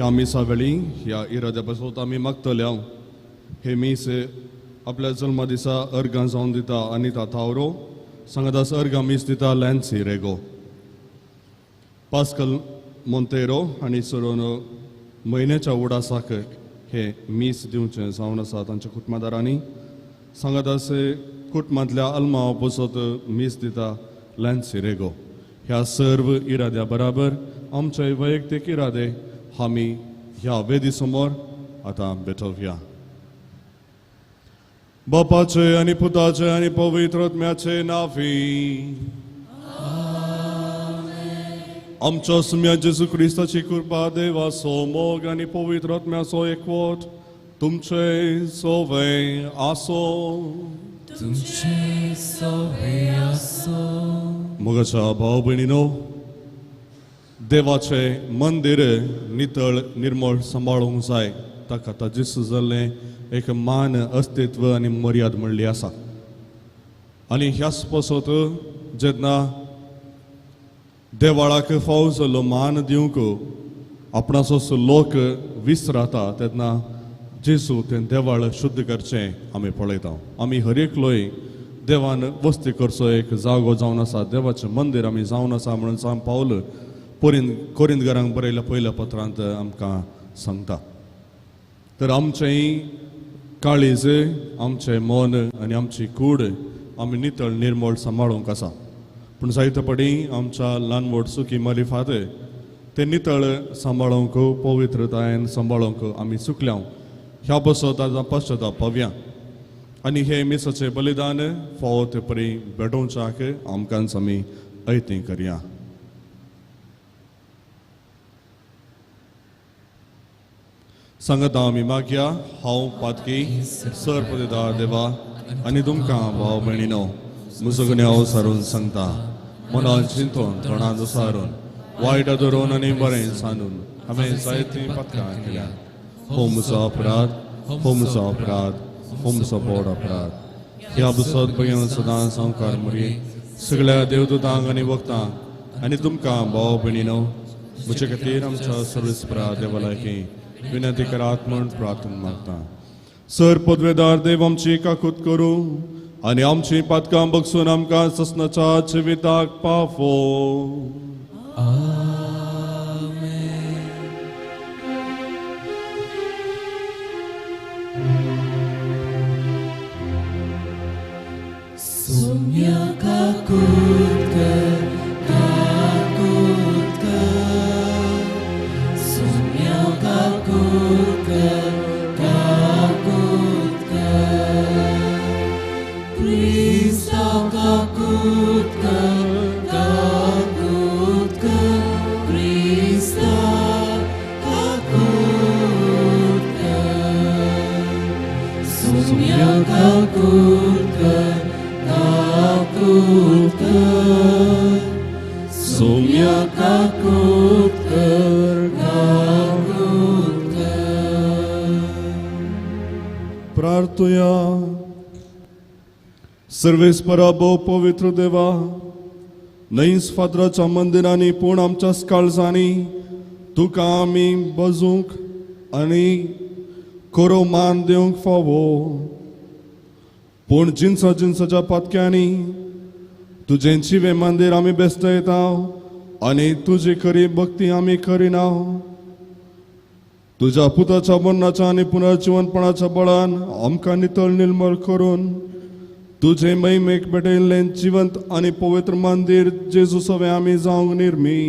ह्या मिसा वेळी ह्या इराद्यापासून आमी मागतले हांव हे मीस आपल्या जल्मा दिसा अर्गां जावन दिता अनिता तावरो सांगादास अर्गां मीस दिता लॅन्सी रेगो पास्कल मोंतेरो आनी सरोन म्हयन्याच्या उडासाक हे मीस दिवचें जावन आसा तांच्या कुटुंबादारांनी सांगादास कुटुंबांतल्या अल्मा पसत मीस दिता लॅन्सी रेगो ह्या सर्व इराद्या बराबर आमचे वैयक्तीक इरादे आमी ह्या वेदी समोर आतां भेटोवया. बापाचे आनी पुताचे आनी पवित्र आत्म्याचे नावी आमच्या सुम्या जेजू क्रिस्ताची कृपा देवाचो मोग आनी पवित्र आत्म्याचो एकवट तुमचे सोवे आसो. तुमचे सोवे आसो. मोगाच्या भाव भयणीनो, देवाचे मंदिर नितळ निर्मळ सांबाळूंक जाय ताका ताजे सुजल्लें एक मान अस्तित्व आनी मर्याद म्हणली आसा. आनी ह्याच पसत जेन्ना देवाळाक फावो जाल्लो मान दिवंक आपणाचो लोक विसराता तेन्ना जेजू तें देवाळ शुद्ध करचें आमी पळयता. आमी हर एकलोय देवान वस्ती करचो एक जागो जावन आसा, देवाचें मंदिर आमी जावन आसा म्हणून सांग पावल कोरिंदकारांक बरयल्या पयल्या पत्रांत आमकां सांगता. तर आमचें काळीज, आमचें मन आनी आमची कूड आमी नितळ निर्मळ सांबाळूंक आसा. पूण जायते पाटी आमच्या ल्हान व्हड सुखी मलिफात ते नितळ सांबाळूंक पवित्रतायेन सांबाळूंक आमी चुकल्या. ह्या बसत आतां पश्चाताप पावया आनी हे मिसाचें बलिदान फावो ते परी भेटोवच्याक आमकांच आमी ऐतें करया. सांगता आमी मागया, हांव पातकी सरपदिदार देवा आनी तुमकां भाव भयणीनो म्हजो गुन्यांव सारून सांगता. मनान चिंतून तोंडान सारून वायट धरून आनी बरें सांडून हांवें जायतीं पातकां केल्या. हो म्हजो अपराध, हो म्हजो अपराध, हो म्हजो व्हड अपराध. ह्या बसत भयण सदां संवकार मरी सगळ्या देवदूतांक आनी भक्तांक आनी तुमकां भाव भयणीनो म्हजे खातीर आमच्या सर्वेस्परा देवालायकी विनंती करात म्हूण प्रार्थना मागता. सर पदवेदार देव आमची काकूत करूं आनी आमची पातकां बगसून आमकां ससनाच्या जिविताक पावो. Sumya kakut कर, kakut कर. Sumya kakut कर, kakut कर. Krista kakut कर, kakut कर. Krista kakut कर. Sumya kakut कर, kakut कर. Sumya kakut कर, kakut कर. प्रार्थुया. सर्वेस्परा भोव पवित्र देवा, नईस फादराच्या मंदिरांनी पूण आमच्या काळजांनी तुका आमी बजूंक आनी कोरो मान दिवंक फावो. पूण जिन्साच्या पातक्यांनी तुजें जिवें मंदिर आमी बेस्तयता आनी तुजी खरी भक्ती आमी करिना. तुज्या पुताच्या मरणाच्या आनी पुनर्जीवनपणाच्या बळान आमकां नितळ निर्मळ करून तुजे महिमेक भेटयल्लें जिवंत आनी पवित्र मंदिर जेजू सवे आमी जावंक निर्मी.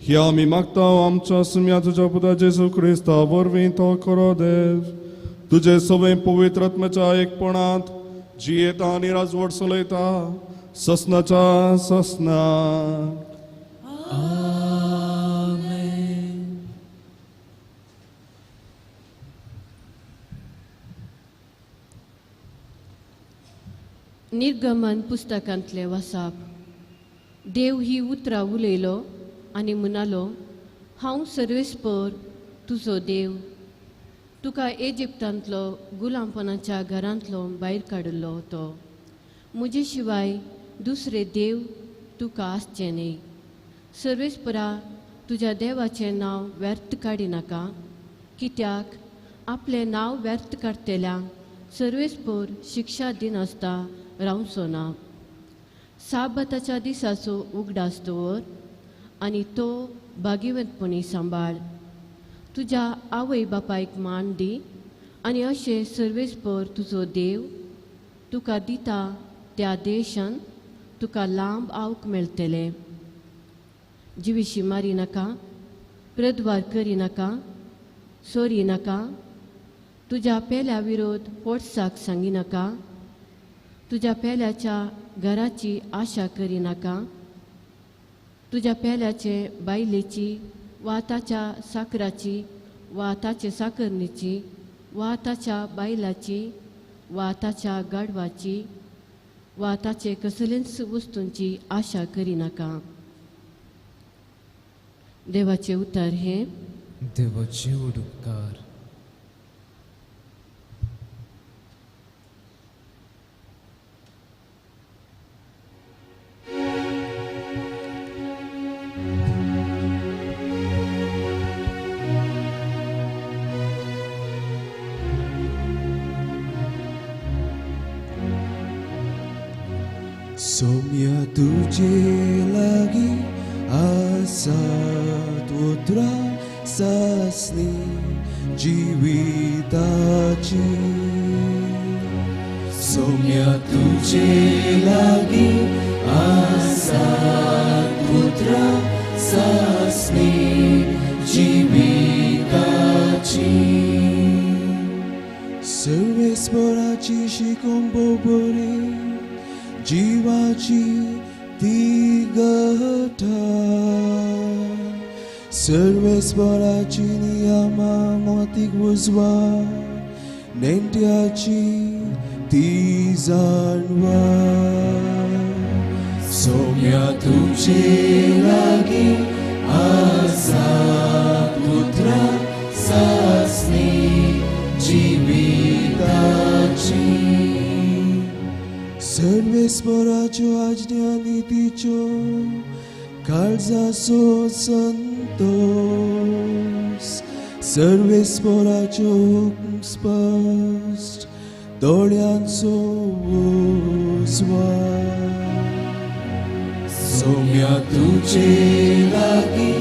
हे आमी मागता आमच्या सुम्या तुज्या पुता जेजू क्रिस्ता वरवीं तो करो देव. तुजे सवे पवित्र आत्म्याच्या एकपणांत जियेता आनी राजवट चलयता ससनाच्या ससना. निर्गमन पुस्तकांतले वाचप. देव ही उतरां उलयलो आनी म्हणालो, हांव सर्वेस्पर तुजो देव. तुका इजिप्तांतलो गुलामपणाच्या घरांतलो भायर काडिल्लो तो. म्हजे शिवाय दुसरे देव तुका आसचे न्ही. सर्वेस्परा तुज्या देवाचें नांव व्यर्थ काडिनाका, कित्याक आपलें नांव व्यर्थ काडटल्यांक सर्वेस्पोर शिक्षा दिनासता रावचो ना. साबताच्या दिसाचो उगडास दवर आनी तो बागिवंतपणी सांबाळ. तुज्या आवय बापायक मान दी आनी अशें सर्वेस्पर तुजो देव तुका दिता त्या देशान तुका लांब आवक मेळटलें. जिविशी मारी नाका, प्रद्वार करी नाका, सोरी नाका, तुज्या पेल्या विरोध पोटसाक सांगी नाका, तुज्या पेल्याच्या घराची आशा करी नाका, तुज्या पेल्याचे बायलेची वा ताच्या साकराची वा ताचे साकरणीची वा ताच्या बायलाची वा ताच्या गाडवाची वा ताचे कसलेच वस्तूंची आशा करी नाका. देवाचे उतर हे देवाचे उपकार. Somia तुझे लागी आसात उतरा सासनी जीविताची. सोम्या तुझे लागी आसात उतरा सासनी जीविताची. सर्वेस्पराची शिकोंबो बरी जीवाची ती गठा. सर्वेस्पराची नियमा मोतीक उजवा नेंट्याची ती जाणवा. सोम्या तुझे लागी आसात उतरा सासनी जीविताची. सर्वेस्पराच्यो आज्ञा नितीच्यो काळजाचो संतोष. सर्वेस्पराच्यो हुक्म स्पश्ट दोळ्यांचो उजवाड. सोम्या तुझे लागी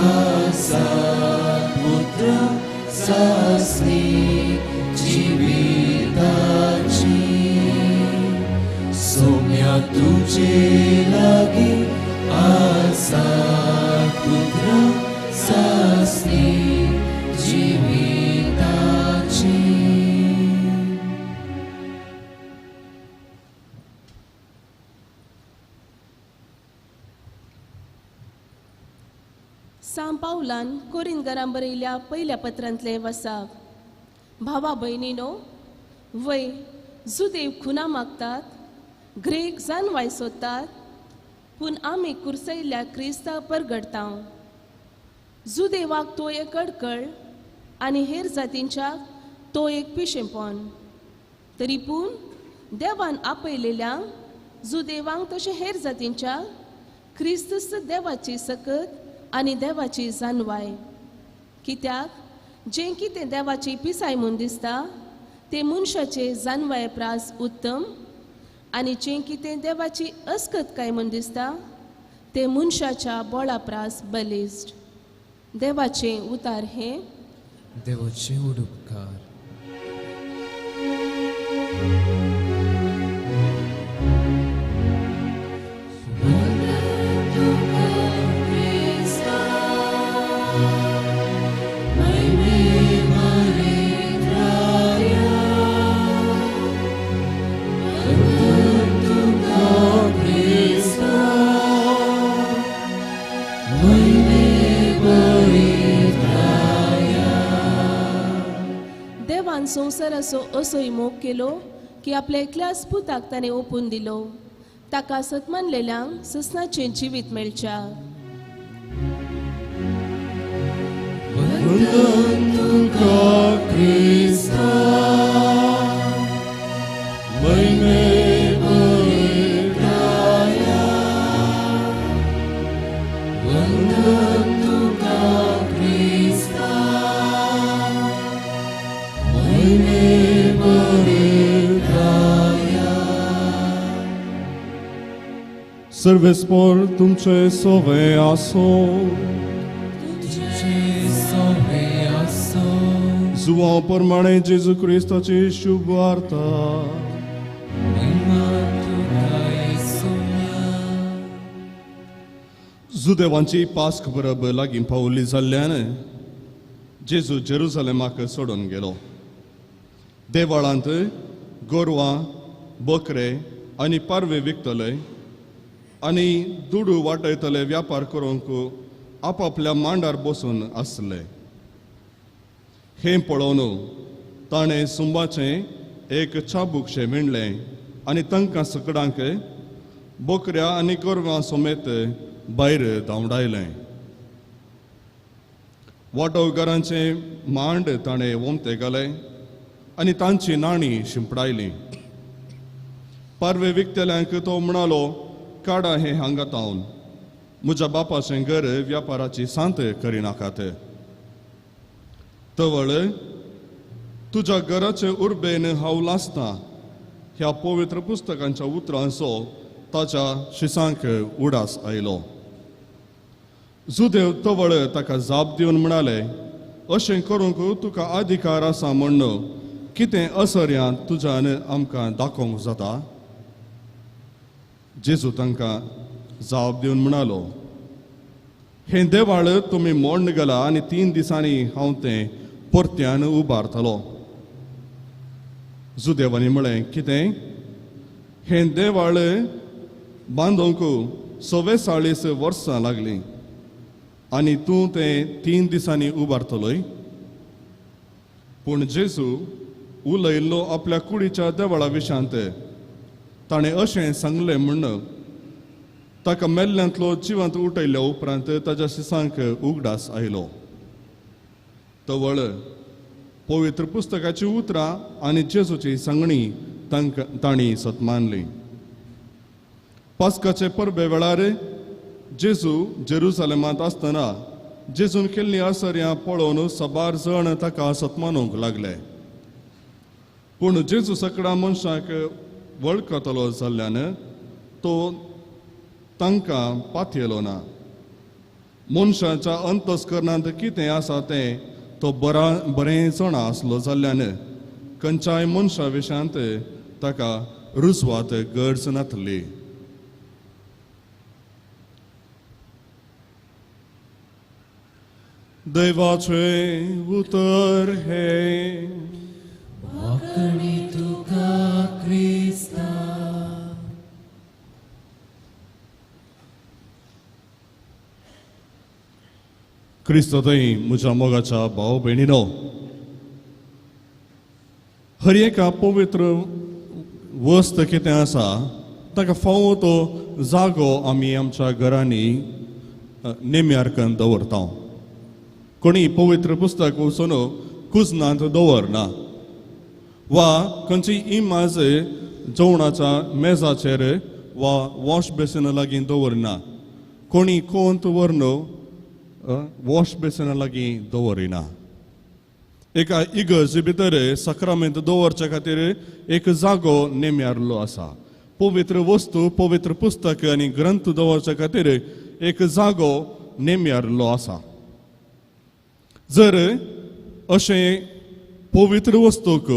आसात उतरा सासनी जीविताची. सोम्या तुझे लागी आसात उतरा सासनी जीविताची. सांत पावलान कोरिंथकारांक बरयल्या पयल्या पत्रांतलें वसाप. भावा भयणीनो, वय जुदेव खुना मागतात, ग्रेक जानवाय सोदतात, पूण आमी कुर्सयल्ल्या क्रिस्तांव परगडता. जुदेवाक तो एक अडकळ आनी हेर जातींच्याक तो एक पिशेंपण. तरी पूण देवान आपयलेल्यांक जुदेवांक तशें हेर जातींच्याक क्रिस्त देवाची सकत आनी देवाची जानवाय. कित्याक जें कितें देवाची पिसाय म्हूण दिसता तें मनशाचे जानवाय प्रास उत्तम, आनी जें कितें देवाची अस्कतकाय म्हूण दिसता तें मनशाच्या बोळा प्रास बलिश्ट. देवाचें उतार हें देवाचे उपकार. देवान संवसाराचो असोय मोग केलो की आपल्या एकल्याच पुताक ताणें ओपून दिलो, ताका सतमानलेल्यांक ससनाचें जिवीत मेळच्या. वंदन तुका क्रिस्ता, महिमे पवित्राया. वंदन सर्वेस्पोर तुमचे सोवे आसो तुझे सोवे आसो जुवा प्रमाणे जेजू क्रिस्ताची शुभ वार्ता महिमा तुका येसुया जुदेवांची पास्क परब लागीं पावली जाल्ल्यान जेजू जेरुसलेमाक सोडून गेलो. देवळांत गोरवां बकरे आनी पारवे विकतले आनी दुडू वाटयतले व्यापार करूंक आपापल्या मांडार बसून आसले. हें पळोवन ताणें सुंबाचें एक चाबूकशें विणलें आनी तांकां सकडांक बकऱ्या आनी गोरवां समेत भायर धांवडायलें. वांटोवकारांचें मांड ताणें वोमते घालें आनी तांची नाणीं शिंपडायलीं. पारवे विकतेल्यांक तो म्हणालो, काडा हें हांगा तावन, म्हज्या बापाचें घर व्यापाराची सांत करिनाकात. तवळ तुज्या घराचे उर्बेन हांव लासतां ह्या पवित्र पुस्तकांच्या उतरांचो ताच्या शिसांक उडास आयलो. जुदेव तवळ ताका जाप दिवन म्हणाले, अशें करूंक तुका अधिकार आसा म्हण कितें असर्यां तुज्यान आमकां दाखोवंक जाता? जेजू तांकां जाप दिवन म्हणालो, हें देवाळ तुमी मोडून गेला आनी 3 दिसांनी हांव तें परत्यान उबारतलो. जुदेवांनी म्हळें, कितें? हें देवाळ बांदूंक 44 वर्सां लागलीं आनी तूं तें 3 दिसांनी उबारतलोय? पूण जेजू उलयल्लो आपल्या कुडीच्या देवळा विशांत ताणें अशें सांगलें म्हण ताका मेल्ल्यांतलो जिवंत उठयल्या उपरांत ताच्या शिसांक उगडास आयलो. तवळ पवित्र पुस्तकाची उतरां आनी जेजूची सांगणी तांणी सतमानली. पास्काचे परबे वेळार जेजू जेरुसलेमांत आसतना जेजून केल्लीं आसर्यां पळोवन सबार जण ताका सतमानूंक लागले. पूण जेजू सकडा मनशाक वळखतलो जाल्ल्यान तो तांकां पातयेलो ना. मनशाच्या अंतस्करणांत कितें आसा तें तो बरें जाणा आसलो जाल्ल्यान खंयच्याय मनशा विशांत ताका रुजवात गरज नासली. दैवाचें उतर हे वाकडी तुका क्रिस्ता क्रिस्तोतय म्हज्या मोगाच्या भाव भयणीनो, हर एका पवित्र वस्त कितें आसा ताका फावो तो जागो आमी आमच्या घरांनी नेम्यारकन दवरता. कोणी पवित्र पुस्तक वचून कुजनांत दवरना वा खंयची इमाज जेवणाच्या मेजाचेर वा वॉश बेसिना लागीं दवरना. कोणी कोंत व्हरून वॉश बेसिना लागीं दवरिना. एका इगर्जे भितर सक्रामेंत दवरचे खातीर एक जागो नेम्यारलो आसा. पवित्र वस्तू, पवित्र पुस्तक आनी ग्रंथ दवरचे खातीर एक जागो नेम्यारलो आसा. जर अशें पवित्र वस्तूक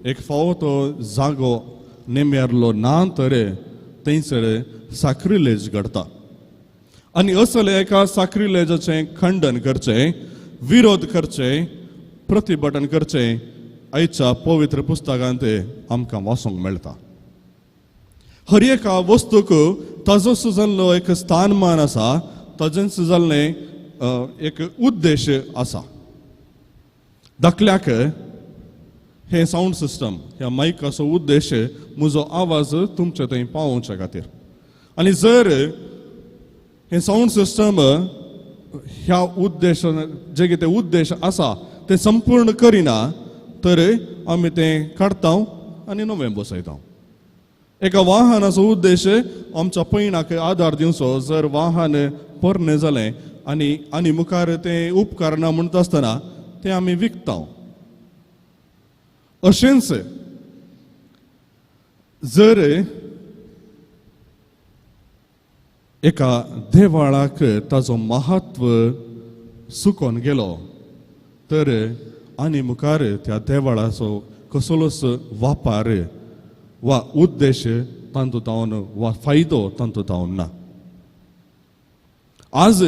एक फावो तो जागो नेम्यारलो ना तर थंयसर साक्रिलेज घडता. आनी असले एका साक्रिलेजाचें खंडन करचें, विरोध करचें, प्रतिभटन करचें आयच्या पवित्र पुस्तकांत आमकां वाचूंक मेळटा. हर एका वस्तूक ताजो सुजाल्लो एक स्थानमान आसा, ताजें सुजाल्लें एक उद्देश आसा. दाखल्याक हे साऊंड सिस्टम, ह्या मायकाचो उद्देश म्हजो आवाज तुमचे थंय पावोवचे खातीर. आनी जर हे साऊंड सिस्टम ह्या उद्देश जे कितें उद्देश आसा ते संपूर्ण करिना तर आमी तें काडटा आनी नवें बसयता. एका वाहनाचो उद्देश आमच्या पैणाक आदार दिवचो. जर वाहन पोरणें जालें आनी मुखार तें उपकारना म्हणटा आसतना तें आमी विकता. अशेंच जर एका देवाळाक ताजो महत्व सुकोन गेलो तर आनी मुखार त्या देवाळाचो कसलोच वापर वा उद्देश तांतू तावन वा फायदो तांतू तावन ना. आज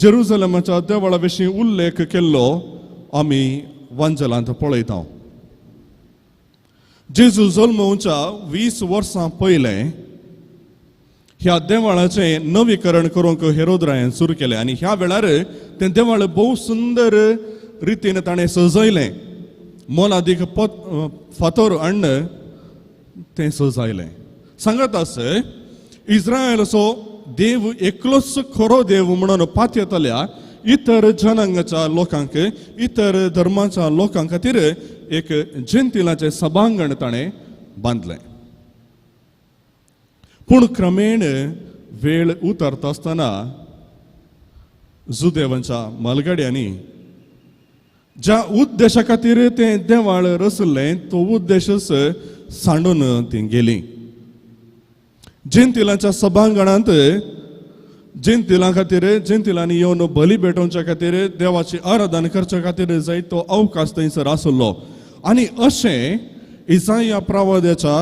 जेरुसलेमाच्या देवाळा विशीं उल्लेख केल्लो आमी वांजलांत पळयता. जेजू जल्मोवच्या 20 वर्सां पयलें ह्या देवाळाचें नवीकरण करूंक हेरोदरायन सुरू केलें आनी ह्या वेळार तें देवाळ भोव सुंदर रितीन ताणें सजयलें. मोलादीक फातर हाडून तें सजयलें. सांगत आस इस्रायलाचो देव एकलोच खरो देव म्हणून पातयेतल्या इतर जनांगाच्या लोकांक इतर धर्माच्या लोकां खातीर एक जेंतिलाचें सभांगण ताणें बांदलें. पूण क्रमेण वेळ उतरता आसतना जुदेवांच्या मलगड्यांनी ज्या उद्देशा खातीर तें देवाळ रचलें तो उद्देशच सांडून तीं गेलीं. जेंतिलांच्या सभांगणांत जेंतिलां खातीर जेंतिलांनी येवन बली भेटोवच्या खातीर देवाची आराधना करच्या खातीर जायतो अवकाश थंयसर आसलो. आनी अशें इसाया प्रवाद्याच्या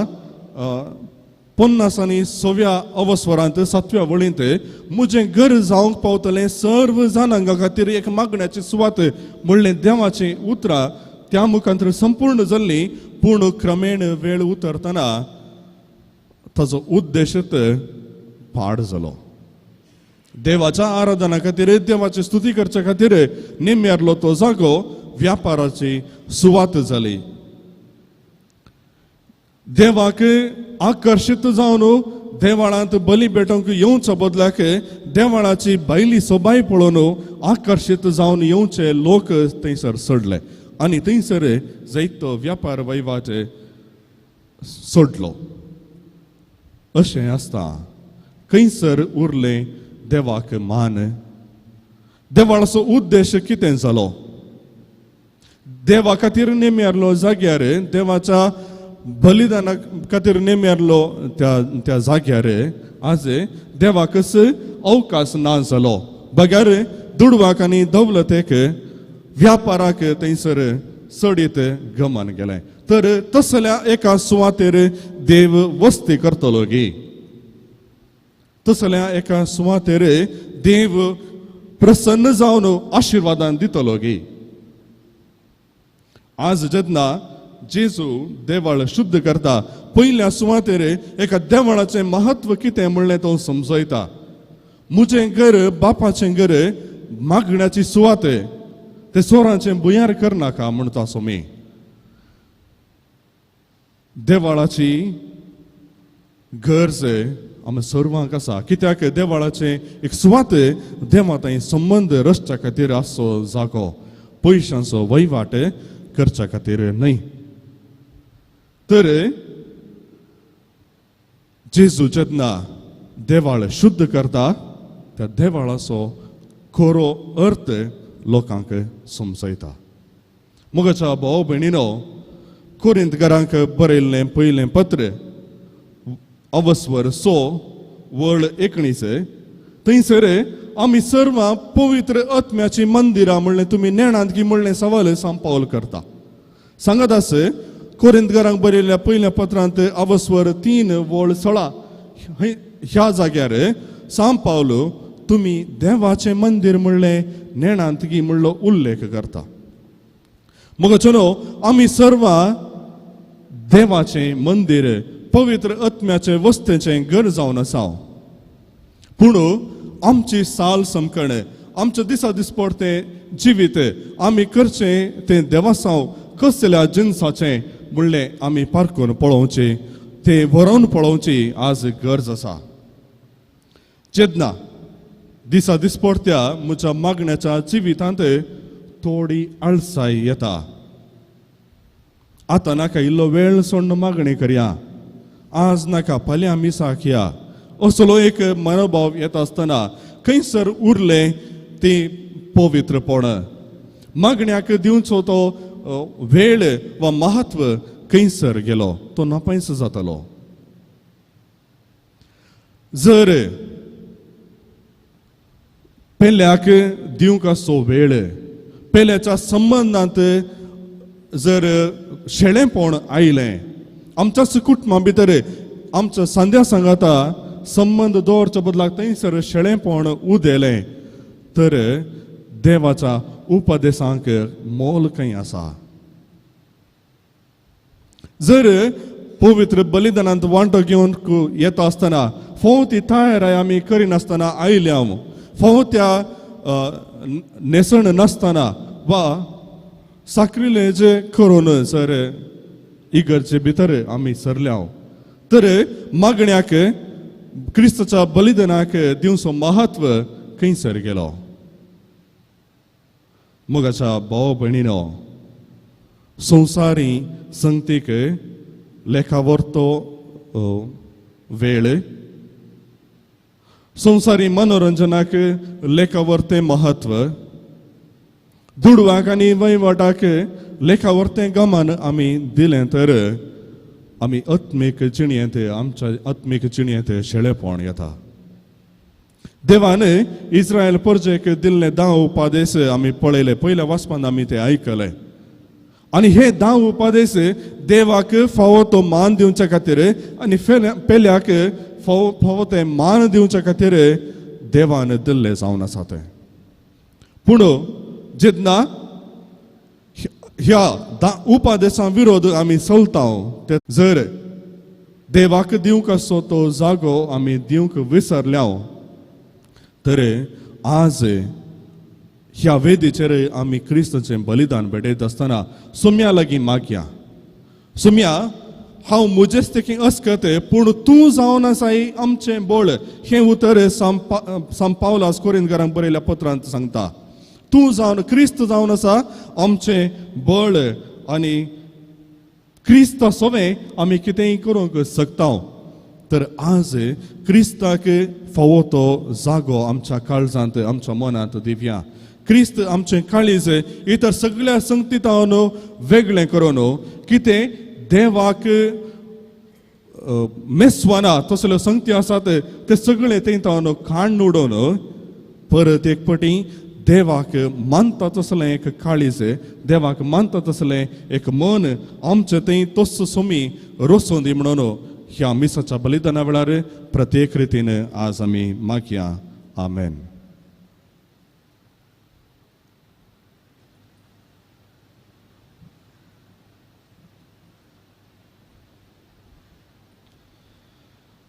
50 आनी 6व्या अवस्वरांत 7व्या वळींत म्हजें घर जावंक पावतलें सर्व जाणांगा खातीर एक मागण्याची सुवात म्हणलें देवाचीं उतरां त्या मुखांतर संपूर्ण जाल्लीं. पूण क्रमेण वेळ उतरतना ताजो उद्देशच पाड जालो. देवाच्या आराधना खातीर देवाची स्तुती करच्या खातीर निम्यारलो तो जागो व्यापाराची सुवात जाली. देवाक आकर्शीत जावन देवाळांत बली भेटोवंक येवच्या बदलाक देवाळाची भायली सोबाय पळोवन आकर्शीत जावन येवचे लोक थंयसर सोडले आनी थंयसर जायतो व्यापार वैवाट सोडलो. अशें आसता खंयसर उरलें देवाक मान. देवाळाचो उद्देश कितें जालो? देवा खातीर नेम्यारलो जाग्यार देवाच्या बलिदाना खातीर नेम्यारलो त्या जाग्यार आज देवाकच अवकाश ना जालो. बग्यार दुडवाक आनी दौलतेक व्यापाराक थंयसर सडीत गमान गेलें. तर तसल्या एका सुवातेर देव वस्ती करतलो गे. तसल्या एका सुवातेर देव प्रसन्न जावन आशिर्वादान दितलो गे. आज जेन्ना जेजू देवाळ शुद्ध करता पयल्या सुवातेर एका देवाळाचें महत्व कितें म्हणलें तो समजयता. म्हजें घर बापाचें घर मागण्याची सुवात ते सोरांचें बुयार करनाका म्हणटा सोमी. देवाळाची गरज आमी सर्वांक आसा. कित्याक देवाळाचें एक सुवात देवा थंय संबंद रचच्या खातीर आसचो जागो, पयशांचो वैवाट करच्या खातीर न्हय. तर जेजू जेन्ना देवाळ शुद्ध करता त्या देवाळाचो खरो अर्थ लोकांक समजयता. मुगाच्या भाव भयणीनो, कोरिंथकारांक बरयल्लें पयलें पत्र अवस्वर 6 वळ 19 थंयसर आमी सर्व पवित्र आत्म्याची मंदिरां म्हणलें तुमी नेणांत की म्हणलें सवाल सांग पावल करता. सांगत आस कोरिंथकारांक बरयल्ल्या पयल्या पत्रांत अवस्वर 3 वळ 16 ह्या जाग्यार सांग पावलो तुमी देवाचें मंदिर म्हणलें नेणांत की म्हणलो उल्लेख करता. मगचनो आमी सर्व देवाचें मंदिर पवित्र आत्म्याचे वस्तेचें घर जावन आसा. पूण आमची साल समकण आमचे दिसा दिसपडतें जिवीत आमी करचें तें देवासांव कसल्या जिन्साचें म्हणलें आमी पारखून पळोवचें, तें व्हरोन पळोवची आज गरज आसा. जेन्ना दिसा दिसपडत्या म्हज्या मागण्याच्या जिवितांत थोडी आळसाय येता. आतां नाका इल्लो वेळ सोडून मागणी करया, आज नाका फाल्यां मिसाक या, असलो एक मनोभाव येता आसतना खंयसर उरलें तें पवित्रपण. मागण्याक दिवचो तो वेळ वा महत्व खंयसर गेलो, तो नापयस जातालो. जर पेल्याक दिवंक आसचो वेळ पेल्याच्या संबंदांत जर शेळेपण आयलें आमच्याच कुटुंबां भितर आमच्या सांद्या सांगाता संबंध दवरच्या बदलाक थंयसर शेळेपण उदेलें तर देवाच्या उपदेशांक मोल खंय आसा. जर पवित्र बलिदानांत वांटो घेवन येता आसतना फोव ती तयारी आमी करिनासतना आयल्या फोव त्या नेसण नासतना वा साक्रिलेज करून जर इगर्जे भितर आमी सरल्या तर मागण्याक क्रिस्ताच्या बलिदानाक दिवचो महत्व खंयसर गेलो. मोगाच्या भाव भयणीनो संवसारी संगतीक लेखावरतो वेळ संवसारी मनोरंजनाक लेखावरते महत्व दुडवाक आनी वैवाटाक लेखावरते गमान आमी दिलें तर आमी आत्मीक जिणेंत आमच्या आत्मीक जिणेंत शेळेपण येता. देवान इस्रायल परजेक दिल्ले 10 उपादेश आमी पळयले पयल्या वाचपान आमी ते आयकले आनी हे 10 उपादेश देवाक फावो तो मान दिवच्या खातीर आनी पेल्याक फावो ते मान दिवच्या खातीर देवान दिल्ले जावन आसा ते. पूण जेन्ना ह्या उपादेशां विरोध आमी चलता ते जर देवाक दिवंक आसचो तो जागो आमी दिवंक विसरल्या तर आज ह्या वेदीचेर आमी क्रिस्ताचें बलिदान भेटयत आसतना सुम्या लागीं मागया. सुम्या हांव मुजेस्तेकी अस्कते पूण तूं जावन आसाय आमचें बळ हें उतर सांत पावलास कोरिंथकारांक बरयल्या पत्रांत सांगता. तूं जावन क्रिस्त जावन आसा आमचें बळ आनी क्रिस्त सोवें आमी कितेंय करूंक शकता. तर आज क्रिस्ताक फावो तो जागो आमच्या काळजांत आमच्या मनांत दिवया. क्रिस्त आमचें काळीज इतर सगळ्या संगतीतावन वेगळें करून कितें देवाक मेस्वाना तसल्यो संगती आसात ते सगळे थंय काण उडोवन परत एक पटी देवाक मानता तसलें एक काळीज देवाक मानता तसलें एक मन आमचें थंय तस सोमी रोसून दी म्हणून ह्या मिसाच्या बलिदाना वेळार प्रत्येक रितीन आज आमी मागया. आमेन.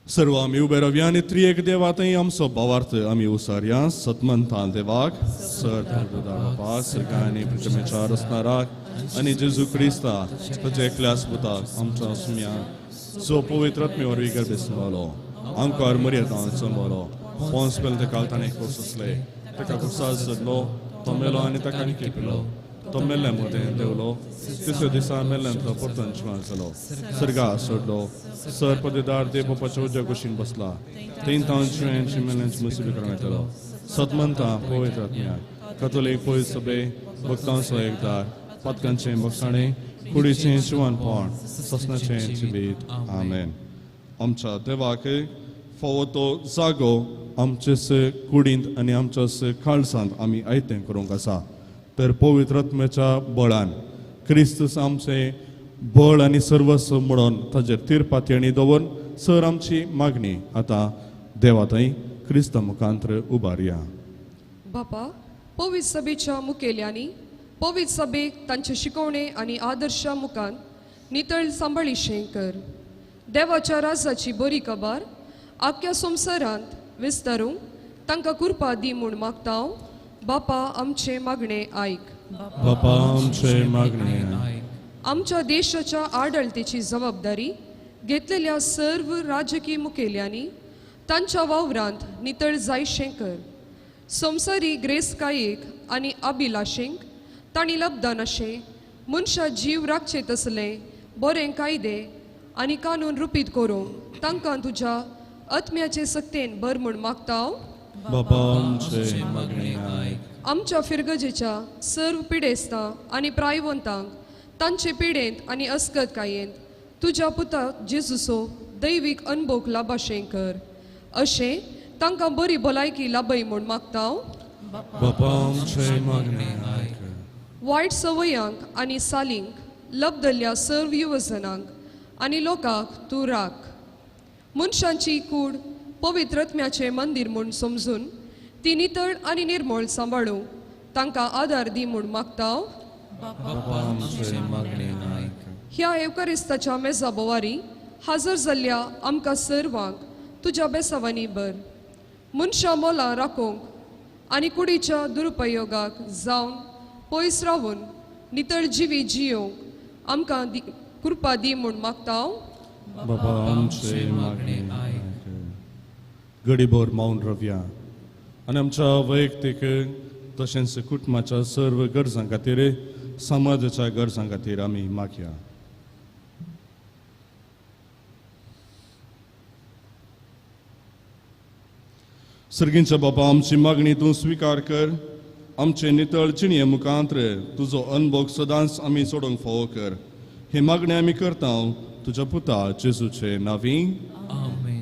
सर्व आमी उबे रावया आनी त्रिएक देवा थंय आमचो भावार्थ आमी उसारया. सतमंता देवाक सर बापा सरकारांनी प्रचमेचार असणाराक आनी जेजू क्रिस्ता ताचे एकल्याच पुताक आमच्या सुम्या जो पवित्र आत्मे वरवीं गर्भेसवालो आमकां मर्यादां चलवलो पोंस पेल ते काल ताणें कोस असले ताका कुसास जडलो तो मेलो आनी ताका केपिलो तो मेल्ल्या मदें देवलो तिसऱ्या दिसा मेल्ल्यांतलो परतून जिवांत जालो सर्गा सोडलो सर पदेदार देव बापाच्या उज्या कुशीन बसला तीन तावन जिवांची मेल्ल्यांची मुसीबी करण्यात येलो. सतमंता पवित्र आत्म्या कथोलीक पळय सभे भक्तांचो एकदार पातकांचें बक्षाणें कुडीचें जिवानपण ससनाचें जिवीत. आमेन. आमच्या देवाक फावो तो जागो आमचेच कुडींत आनी आमच्याच काळजांत आमी आयतें करूंक आसा. तर पवित्र आत्म्याच्या बळान क्रिस्त आमचें बळ आनी सर्वस्व म्हणून ताचेर तिरपातयणी दवरून सर आमची मागणी आतां देवा थंय क्रिस्त मुखांतर उबारया. बापा पवित्र सभेच्या मुखेल्यांनी पवित्र सभेक तांचे शिकवणे आनी आदर्शा मुखान नितळ सांबाळीशें कर. देवाच्या राजाची बरी खबर आख्या संवसारांत विस्तारूंक तांकां कृपा दी म्हूण मागता हांव. बापा आमचे मागणे आयक. बापा आमचे मागणे आयक. आमच्या देशाच्या आडळतेची जबाबदारी घेतलेल्या सर्व राजकीय मुखेल्यांनी तांच्या वावरांत नितळ जायशें कर. संवसारी ग्रेसकायेक आनी अभिलाशेंक तांणी लबदान अशें मनशा जीव राखचे तसलें बरें कायदे आनी कानून रुपीत करूंक तांकां तुज्या आत्म्याचे सक्तेन भर म्हूण मागता हांव. बापा आमचे मागणे आयक. आमच्या फिरगजेच्या सर्व पिडेस्तां आनी प्रायवंतांक तांचे पिडेंत आनी अस्कतकायेंत तुज्या पुताक जेजूचो दैवीक अनुभव लाभाशें कर. अशें तांकां बरी भलायकी लाभय म्हूण मागता हांव. बापा आमचे मागणे आयक. वायट सवयांक आनी सालींक लबदल्ल्या सर्व युवजनांक आनी लोकांक तूं राख. मनशांची कूड पवित्रत्म्याचें मंदिर म्हूण समजून ती नितळ आनी निर्मळ सांबाळूंक तांकां आदार दी म्हूण मागतां. बापा आमचे मागणे आयक. ह्या एवकारिस्ताच्या मेजा बोवारी हाजर जाल्ल्या आमकां सर्वांक तुज्या बेसावांनी बर. मनशां मोला राखोवंक आनी कुडीच्या दुरुपयोगाक जावन पयस रावून नितळ जिवी जियोवंक आमकां कृपा दी म्हूण मागतां. बापा आमचे मागणे आयक. घडीभर मौन रावया आनी आमच्या वैयक्तीक तशेंच कुटुंबाच्या सर्व गरजां खातीर समाजाच्या गरजां खातीर आमी मागया. सर्गींच्या बापा आमची मागणी तूं स्विकार कर. आमचे नितळ जिणे मुखांत्र तुजो अनुभव सदांच आमी सोडूंक फावो कर. हे मागणे आमी करता तुज्या पुता जेजूचे नांवी. आमेन.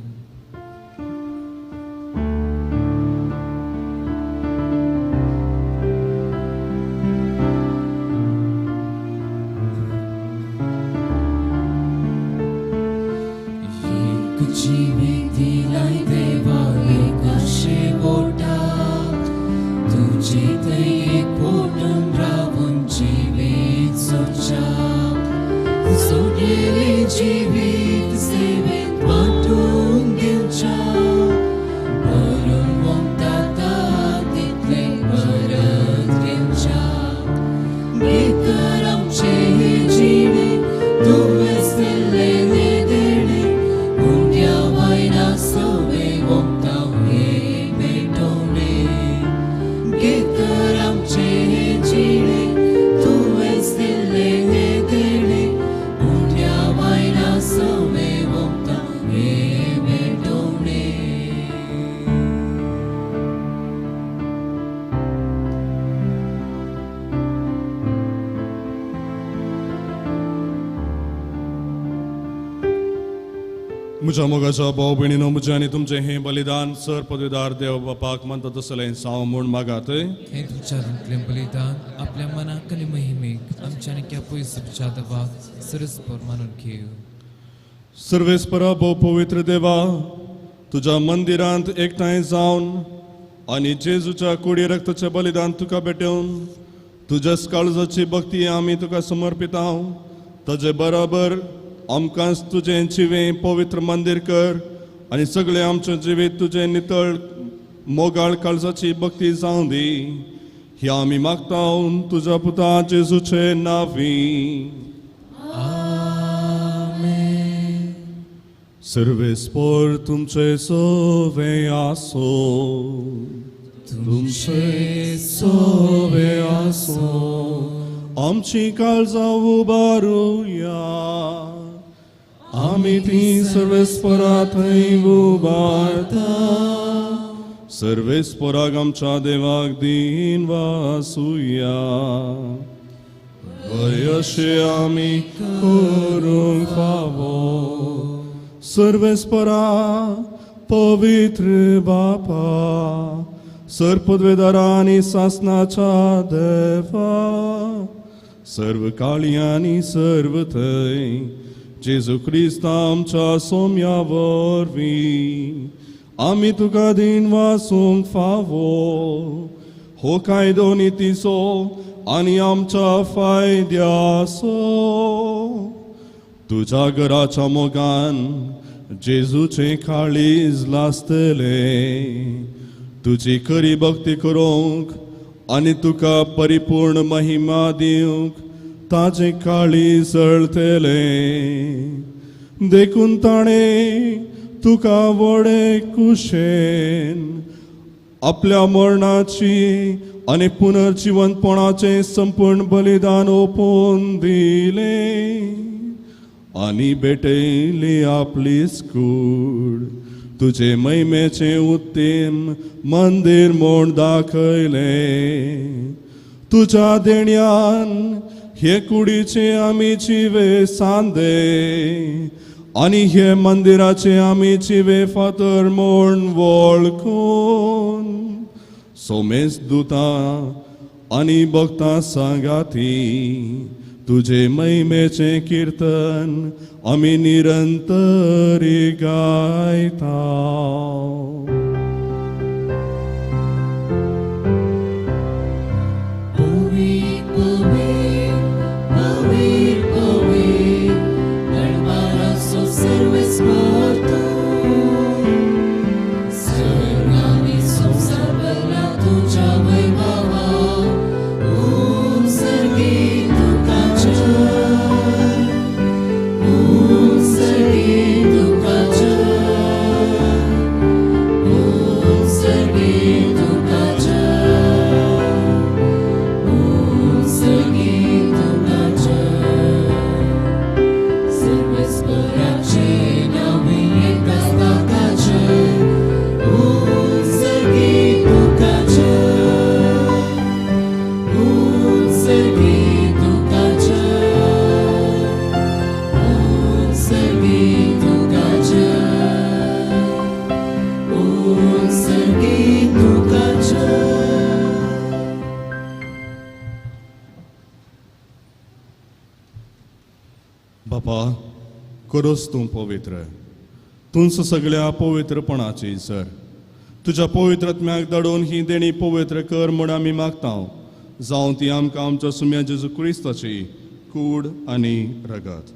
जिवीत दिलाय देवा एका शेवटाक, तुजे थंय एक पोटून रावून जिवीत सोडच्याक. सोडलेले जिवीत सेवेत वांटून दिवच्याक. भरून वोगता तितले परत घेवच्याक. भितर आमचे हे जिणे तुवेंच दिल्लेले देणे. उंड्या वायना सवे वोगता हे मेटोवणे. भितर आमचे हे जिणे तुवेंच दिल्लेले देणे. उंड्या वायना सवे वोगता हे मेटोवणे. म्हज्या मोगाच्या भाव भयणीनो, म्हजें आनी तुमचें हें बलिदान सर पदवीदार देव बापाक म्हणटा तसलें साव म्हूण मागात. हे तुमच्या रुतलें बलिदान आपल्या मनाक आनी महिमेक आमच्या आनी क्या पयसुच्या दबाक सरस्पर मानून घेव. सर्वेस्परा भोव पवित्र देवा, तुज्या मंदिरांत एकठांय जावन आनी जेजूच्या कुडी रक्ताचें बलिदान तुका भेटोवन तुज्याच काळजाची भक्ती आमी तुका समर्पिता. ताजे बराबर आमकांच तुजें जिवें पवित्र मंदिर कर आनी सगळें आमचें जिवीत तुजें नितळ मोगाळ काळजाची भक्ती जावं दी. ही आमी मागता तुज्या पुता जेजूचे नांवी. सर्वेस्पर तुमचे सोवे आसो. तुमचे सोवे आसो. आमची काळजां उबारुया. आमी ती सर्वेस्परा थंय उबारता. सर्वेस्पराक आमच्या देवाक दिन वासुया. बरें अशें आमी करूंक फावो. सर्वेस्परा पवित्र बापा, सर पदवेदारा आनी सासणाच्या देवा, सर्व काळी आनी सर्व थंय जेजू क्रिस्त आमच्या सोम्या वरवीं आमी तुका दिन वासूंक फावो. हो कायदो नितीचो आनी आमच्या फायद्याचो. तुज्या घराच्या मोगान जेजूचे काळीज लासतले. तुजी खरी भक्ती करूंक आनी तुका परिपूर्ण महिमा दिवंक ताजे काळी जळतले. देखून ताणें तुका व्हडे कुशेन आपल्या मरणाची आनी पुनर्जिवंतपणाचें संपूर्ण बलिदान ओपून दिले आनी भेटयली आपली कूड. तुजे महिमेचे उत्तम मंदिर म्हूण दाखयले. तुज्या देण्यान हे कुडीचे आमी जिवे सांदे आनी हे मंदिराचे आमी जिवे फातर म्हूण वळखून सोमेस दूता आणि भक्तां सांगाती तुझे महिमेचे कीर्तन आम्ही निरंतरी गायता. बापा, करोस तूं पवित्र, तूंच सगळ्या पवित्रपणाची सर. तुझ्या पवित्रत्म्याक धाडून ही देणी पवित्र कर म्हूण आमी मागता. जावं ती आमकां आमच्या सुम्या जेजू क्रिस्ताची कूड आनी रगत.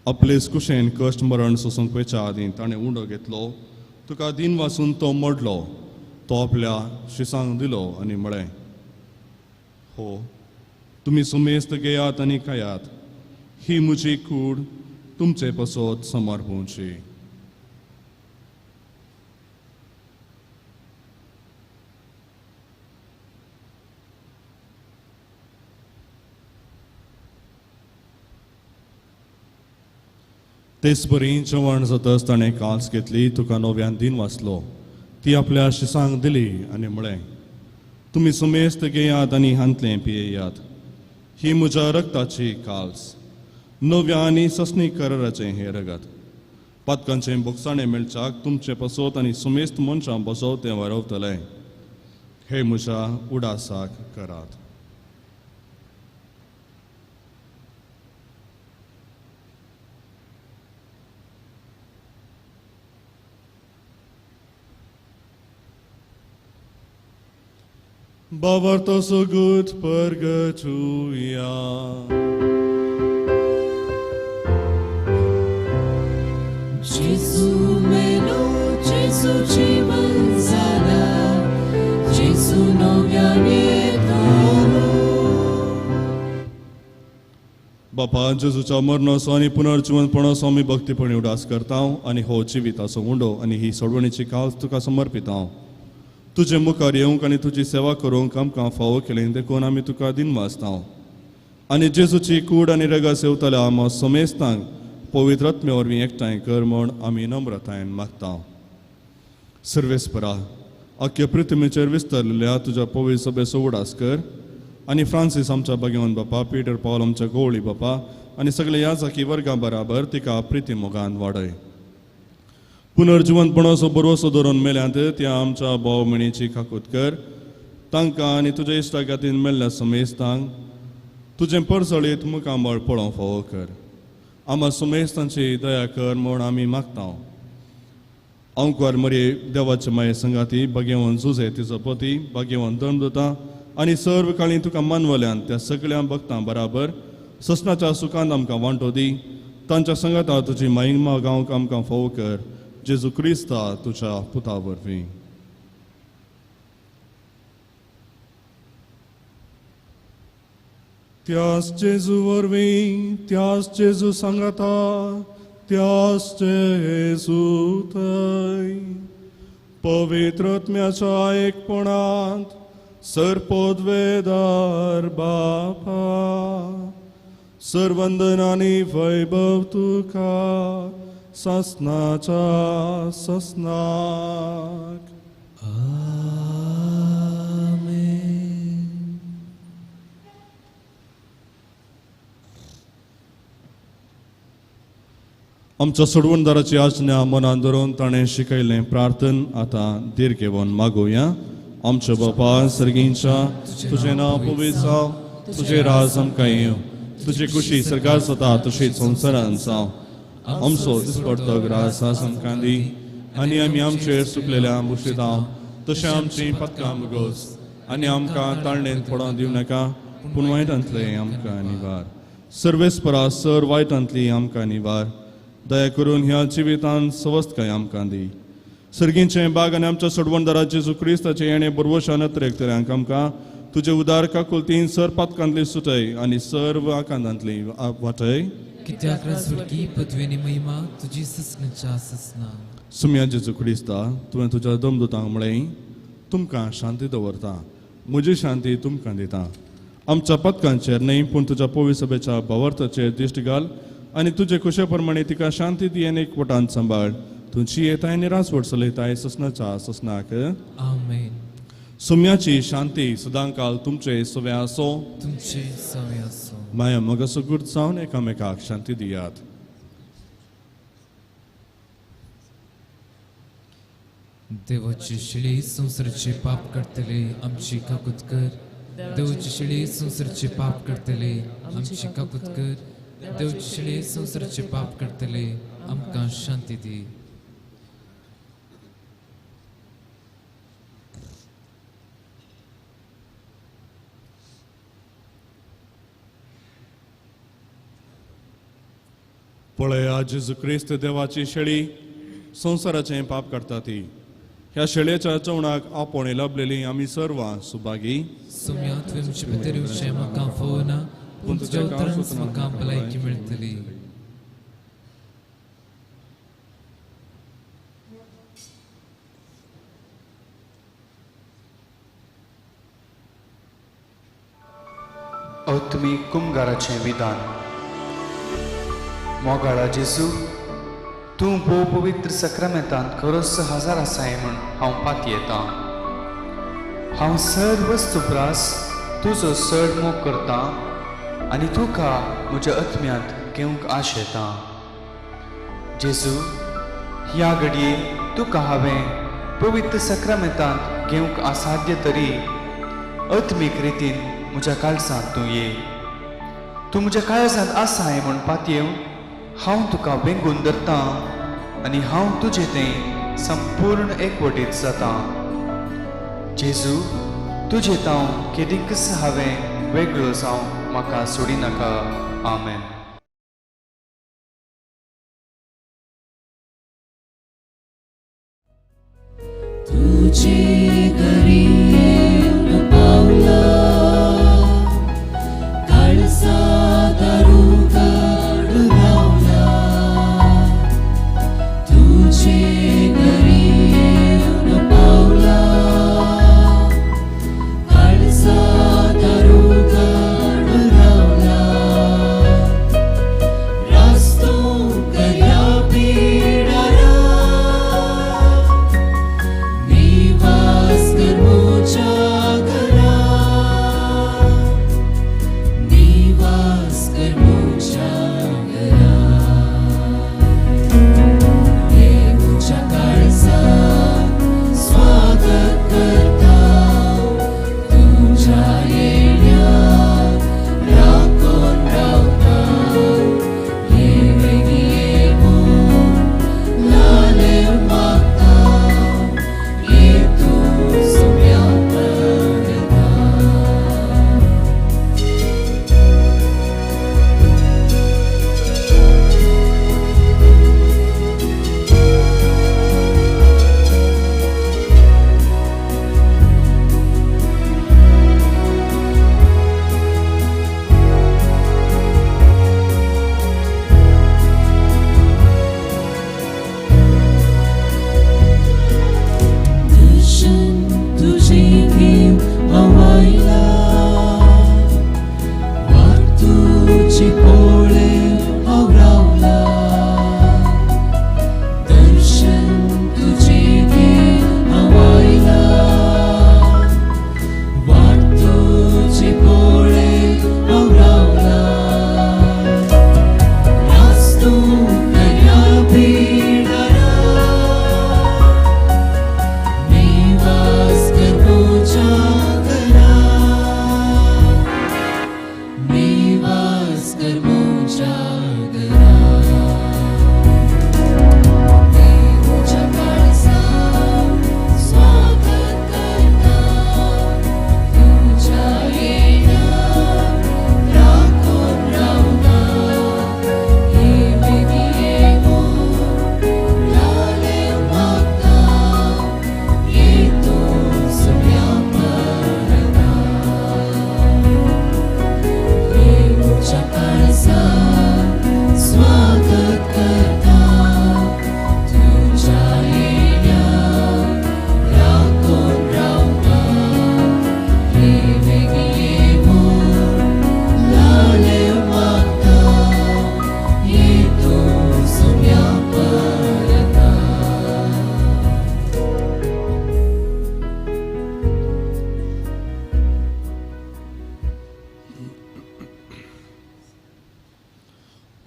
आपलेच कुशेन कश्ट मरण सोसूंक वेच्या आदीं ताणें उंडो घेतलो. तुका दिन वाचून तो मोडलो. तो आपल्या शिसांक दिलो आनी म्हळें, हो, तुमी सुमेस्त घेयात आनी खायात. ही म्हजी कूड तुमचे पसोत समर्पूंची. तेच बरी जेवण जातच ताणें काल्स घेतली. तुका नव्यान दिन वाचलो. ती आपल्या शिसांक दिली आनी म्हळें, तुमी सुमेस्त घेयात आनी हांतलें पियेयात. ही म्हज्या रक्ताची काल्स, नव्या आनी ससनी कराराचें हें रगत. पातकांचें बोगसाणें मेळच्याक तुमचे पसोत आनी सुमेस्त मनशां बसोव तें वारवतलें. हे म्हज्या उडासाक करात. Bavarto so gut purgatuia. Gesù meno, Gesù जीवन झाला, Gesù नव्याने धालो. बापा, जेजूच्या मरणाचो आनी पुनर्जीवनपणाचो आमी भक्तीपणी उडास करता आनी हो जिविताचो उंडो आनी ही सोडवणीची काल्स तुका समर्पिता. तुजे मुखार येवंक आनी तुजी सेवा करूंक आमकां फावो केलें देखून आमी तुका दिन वाचता. आनी जेजूची कूड आनी रगत सेवतल्या आम समेस्तांक पवित्रत्मे वरवीं एकठांय कर म्हूण आमी नम्रतायेन मागता. सर्वेस्परा, अख्ख्या पृथ्वीचेर विस्तारलेल्या तुज्या पवित्र सभेचो उडास कर आनी फ्रांसीस आमच्या भगवान बापा, पीटर पॉल आमच्या गवळी बापा आनी सगळे याजकी वर्गां बराबर तिका प्रिती मोगान वाडय. पुनर्जीवनपणाचो बरोसो धरून मेल्यांत त्या आमच्या भाव भयणीची खाकूत कर. तांकां आनी तुज्या इश्टागातीन मेल्ल्या समेस्तांक तुजें परसळीत मुखामळ पळोवंक फावो कर. आमा समेस्तांची दया कर म्हूण आमी मागता. अंकवार मरे देवाचे माये संगाती, भाग्यवान जुजे तिचो पती, भाग्यवान धर्मदूता आनी सर्व काळी तुका मानवल्यान त्या सगळ्या भक्तां बराबर ससनाच्या सुखांत आमकां वांटो दी. तांच्या संगाता तुजी महिमा गावंक आमकां फावो कर. जेजू क्रिस्ता तुझ्या पुता वरवीं. त्याच जेजू वरवीं, त्याच जेजू सांगाता, त्याच जेजू थंय पवित्रत्म्याच्या एकपणांत सरपदवेदार बापा सर्वंदन आनी वैभव तुका ससनाच्या ससनाक. आमच्या सोडवणदाराची आज्ञा मनान धरून ताणें शिकयलें प्रार्थन आतां दीर घेवन मागोवया. आमच्या बापा सर्गींच्या तुझे नाव पवित्र जाव, तुझे राज आमकां येवं, तुझे कुशी सरकार जाता तशीच संवसारांत जावं. आमचो दिसपडतो ग्रास आज आमकां दी, आनी आमी आमचेर चुकलेल्या बुशेतांव तशें आमची पत्कां मुगोस, आनी आमकां ताळणेंत पडों दिवं नाका, पूण वायटांतले आमकां निवार. सर्वेस्परा सर वायटांतली आमकां निवार. दया करून ह्या जिवितांत सवस्तकाय आमकां दी. सर्गींचें बाग आनी आमच्या सोडवणदारा जेजू क्रिस्ताचें येणें बरवशान तरेक आमकां तुजे उदार काकुलतीन सर पातकांतली सुटय आनी सर्व आकांतांतली वाटय. कित्याक राजवडकी पदवेनी महिमा तुजी ससणच्या ससना. सुम्या जेजू क्रिस्ता तुवें तुज्या दमदुतांक म्हळें तुमकां शांती दवरता, म्हजी शांती तुमकां दिता. आमच्या पथकांचेर न्हय पूण तुज्या पवित्र सभेच्या भावार्थाचेर दिश्ट घाल आनी तुजे कुशे प्रमाणे तिका शांती दी आनी एकवटान सांबाळ. तुमची येताय आनी रासवड चलयताय ससनाच्या ससनाक. आमेन. सुम्याची शांती सदांकाल तुमचे सवे आसो. तुमचे सवे आसो. माया मग सुगूर्द जावन एकामेकाक शांती दियात. देवाची शिळी संसाराचे पाप करतले आमची काकूत कर. देवाची शिळी संसाराचे पाप करतले आमची काकूत कर. देवाची शिळी संसाराचे पाप करतले आमकां शांती दी. पळया जेजू क्रिस्त देवाची शेळी संसाराचें पाप करता ती. ह्या शेळयेच्या चवणाक आपोण लभलेली आमी सर्वां सुभागी. सुम्या तुवें म्हजे भितर येवचें म्हाका फोवना, पूण तुज्या उतरांच म्हाका भलायकी मेळटली. औत्मीक कुमगाराचें विधान. मोगाळा जेजू, तूं भोव पवित्र सक्रामेंतांत खरोच हजर आसाय म्हूण हांव पाती येतां. हांव सर वस्तुप्रास तुजो चड मोग करतां आनी तुका म्हज्या आत्म्यांत घेवंक आश येतां. जेजू, ह्या घडये तुका हांवें पवित्र सक्रामेंतांत घेवंक असाध्य तरी आत्मीक रितीन म्हज्या काळजांत तूं ये. तूं म्हज्या काळजांत आसाय म्हूण पातयेव हांव तुका वेंगून धरतां आनी हांव तुजें तें संपूर्ण एकवटीत जातां. जेजू, तुजें तांव केदींकच हांवें वेगळो जावं म्हाका सोडिनाका. आमेन. तुझे घरी येऊन पावला, काळसा दारुगाड रावला. तुझे घरी येऊन पावला, काळसा दारुगाड रावला. रास्तो कर्या पिडारा, निवास कर मोच्या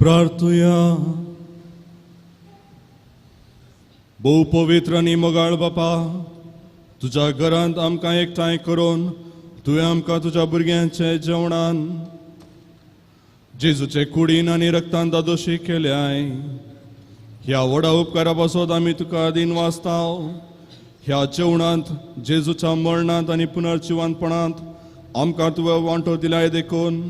प्रार्थुया. भोव पवित्र आनी मोगाळ बापा, तुज्या घरांत आमकां एकठांय करून तुवें आमकां तुज्या भुरग्यांचे जेवणान जेजूचे कुडीन आनी रक्तान दादोशी केल्याय. ह्या व्हडा उपकारा पासत आमी तुका दिन वाचताव. ह्या जेवणांत जेजूच्या मरणांत आनी पुनर्जिवनपणांत आमकां तुवें वांटो दिलाय देखून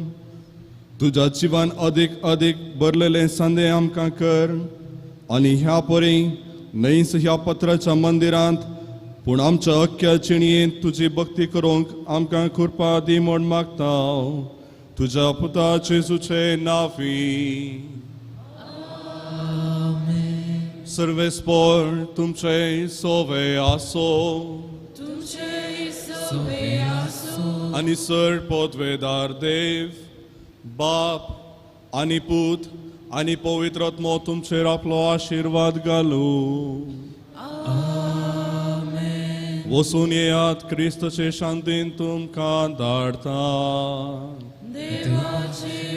तुज्या जिवान अदीक अदीक भरलेले संदे आमकां कर. आनी ह्या परी न्हयच ह्या पत्राच्या मंदिरांत पूण आमच्या अख्ख्या जिणयेंत तुजी भक्ती करूंक आमकां कृपा दी म्हूण मागताव. तुज्या पुता जेजूचे नांवी. सर्वेस्पर तुमचे सोवे आसो. आनी सर पोतवेदार देव, बाप आनी पूत आनी पवित्र आत्मो तुमचेर आपलो आशीर्वाद घालू. वसून येयात, क्रिस्ताचे शांतीन तुमकां धाडता. देवाचे